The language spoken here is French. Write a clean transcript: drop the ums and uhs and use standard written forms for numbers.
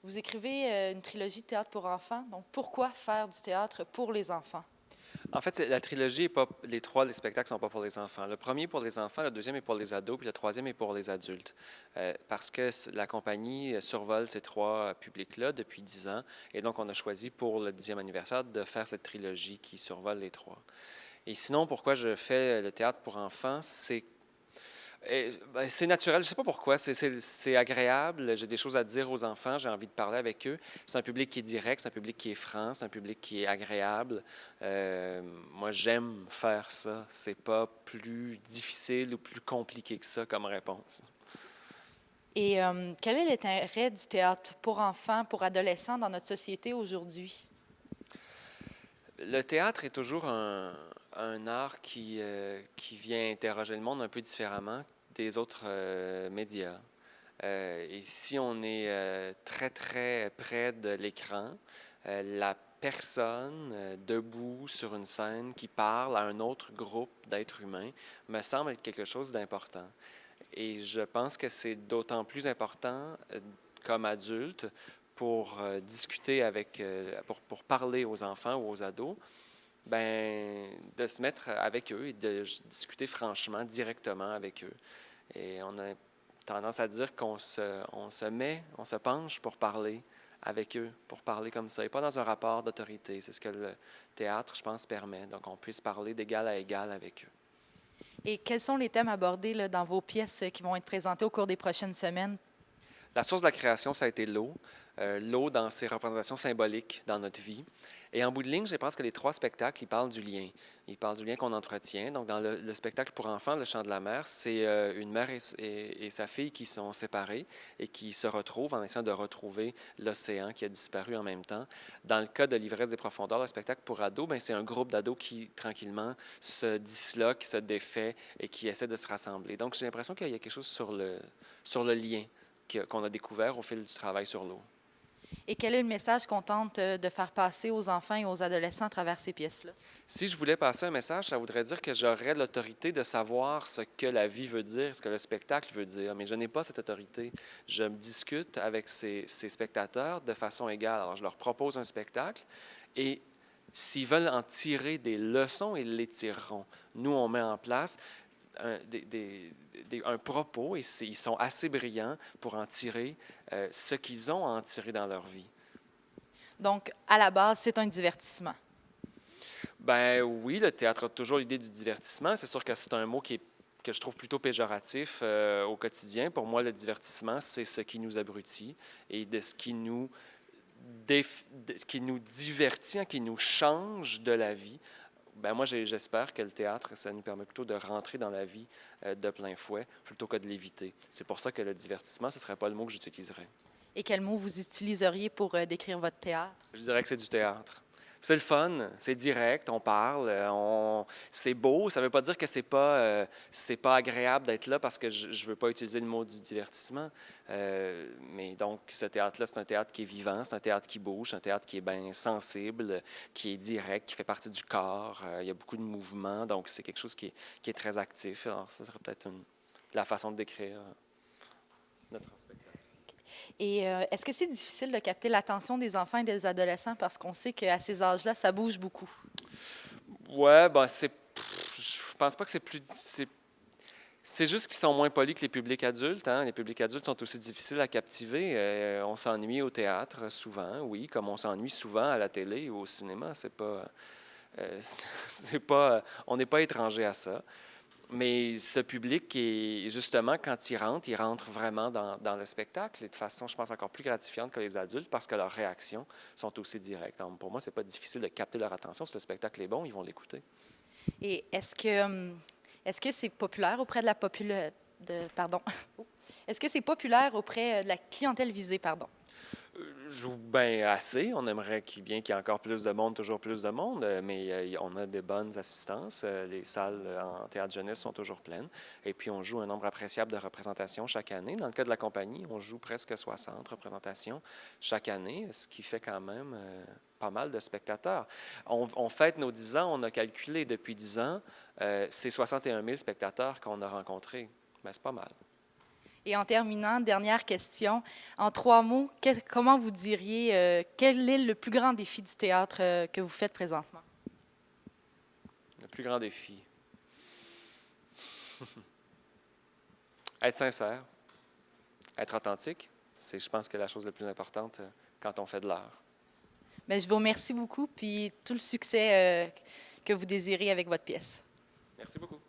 Vous écrivez une trilogie de théâtre pour enfants. Donc, pourquoi faire du théâtre pour les enfants? En fait, la trilogie est pas, les spectacles sont pas pour les enfants. Le premier est pour les enfants, le deuxième est pour les ados, puis le troisième est pour les adultes. Parce que la compagnie survole ces trois publics-là depuis 10 ans, et donc on a choisi pour le 10e anniversaire de faire cette trilogie qui survole les trois. Et sinon, pourquoi je fais le théâtre pour enfants, c'est naturel, je ne sais pas pourquoi, c'est agréable, j'ai des choses à dire aux enfants, j'ai envie de parler avec eux. C'est un public qui est direct, c'est un public qui est franc, c'est un public qui est agréable. Moi, j'aime faire ça. C'est pas plus difficile ou plus compliqué que ça comme réponse. Et quel est l'intérêt du théâtre pour enfants, pour adolescents dans notre société aujourd'hui? Le théâtre est toujours un art qui vient interroger le monde un peu différemment des autres médias. Et si on est très, très près de l'écran, la personne debout sur une scène qui parle à un autre groupe d'êtres humains me semble être quelque chose d'important. Et je pense que c'est d'autant plus important comme adulte pour discuter pour parler aux enfants ou aux ados, ben, de se mettre avec eux et de discuter franchement, directement avec eux. Et on a tendance à dire on se penche pour parler avec eux, pour parler comme ça, et pas dans un rapport d'autorité. C'est ce que le théâtre, je pense, permet. Donc, on puisse parler d'égal à égal avec eux. Et quels sont les thèmes abordés là, dans vos pièces qui vont être présentées au cours des prochaines semaines? La source de la création, ça a été l'eau. L'eau dans ses représentations symboliques dans notre vie. Et en bout de ligne, je pense que les trois spectacles, ils parlent du lien. Ils parlent du lien qu'on entretient. Donc, dans le spectacle pour enfants, Le Chant de la mer, c'est une mère et sa fille qui sont séparées et qui se retrouvent en essayant de retrouver l'océan qui a disparu en même temps. Dans le cas de l'Ivresse des profondeurs, le spectacle pour ados, ben, c'est un groupe d'ados qui, tranquillement, se disloque, se défait et qui essaie de se rassembler. Donc, j'ai l'impression qu'il y a quelque chose sur le lien qu'on a découvert au fil du travail sur l'eau. Et quel est le message qu'on tente de faire passer aux enfants et aux adolescents à travers ces pièces-là? Si je voulais passer un message, ça voudrait dire que j'aurais l'autorité de savoir ce que la vie veut dire, ce que le spectacle veut dire, mais je n'ai pas cette autorité. Je discute avec ces spectateurs de façon égale. Alors, je leur propose un spectacle et s'ils veulent en tirer des leçons, ils les tireront. Nous, on met en place un propos et ils sont assez brillants pour en tirer ce qu'ils ont à en tirer dans leur vie. Donc, à la base, c'est un divertissement. Ben oui, le théâtre a toujours l'idée du divertissement. C'est sûr que c'est un mot que je trouve plutôt péjoratif au quotidien. Pour moi, le divertissement, c'est ce qui nous abrutit et de ce qui nous divertit, hein, qui nous change de la vie. Ben moi, j'espère que le théâtre, ça nous permet plutôt de rentrer dans la vie de plein fouet plutôt que de l'éviter. C'est pour ça que le divertissement, ce ne serait pas le mot que j'utiliserais. Et quel mot vous utiliseriez pour décrire votre théâtre? Je dirais que c'est du théâtre. C'est le fun, c'est direct, on parle, c'est beau. Ça ne veut pas dire que c'est pas agréable d'être là parce que je ne veux pas utiliser le mot du divertissement. Mais donc, ce théâtre-là, c'est un théâtre qui est vivant, c'est un théâtre qui bouge, c'est un théâtre qui est bien sensible, qui est direct, qui fait partie du corps. Il y a beaucoup de mouvements, donc c'est quelque chose qui est très actif. Alors, ça serait peut-être la façon de décrire notre spectacle. Et est-ce que c'est difficile de capter l'attention des enfants et des adolescents parce qu'on sait qu'à ces âges-là, ça bouge beaucoup? Ouais, ben je pense pas que c'est juste qu'ils sont moins polis que les publics adultes. Hein? Les publics adultes sont aussi difficiles à captiver. On s'ennuie au théâtre souvent, oui, comme on s'ennuie souvent à la télé ou au cinéma. C'est pas, on n'est pas étranger à ça. Mais ce public, justement, quand il rentre vraiment dans le spectacle et de façon, je pense, encore plus gratifiante que les adultes parce que leurs réactions sont aussi directes. Donc, pour moi, c'est pas difficile de capter leur attention. Si le spectacle est bon, ils vont l'écouter. Et est-ce que c'est populaire auprès de la pardon. Est-ce que c'est populaire auprès de la clientèle visée, pardon? Joue bien assez. On aimerait bien qu'il y ait encore plus de monde, toujours plus de monde, mais on a des bonnes assistances. Les salles en théâtre jeunesse sont toujours pleines. Et puis, on joue un nombre appréciable de représentations chaque année. Dans le cas de la compagnie, on joue presque 60 représentations chaque année, ce qui fait quand même pas mal de spectateurs. On fête nos 10 ans. On a calculé depuis 10 ans, c'est 61 000 spectateurs qu'on a rencontrés. Ben, c'est pas mal. Et en terminant, dernière question. En 3 mots, comment vous diriez quel est le plus grand défi du théâtre que vous faites présentement? Le plus grand défi. Être sincère, être authentique, c'est, je pense, que la chose la plus importante quand on fait de l'art. Bien, je vous remercie beaucoup, puis tout le succès que vous désirez avec votre pièce. Merci beaucoup.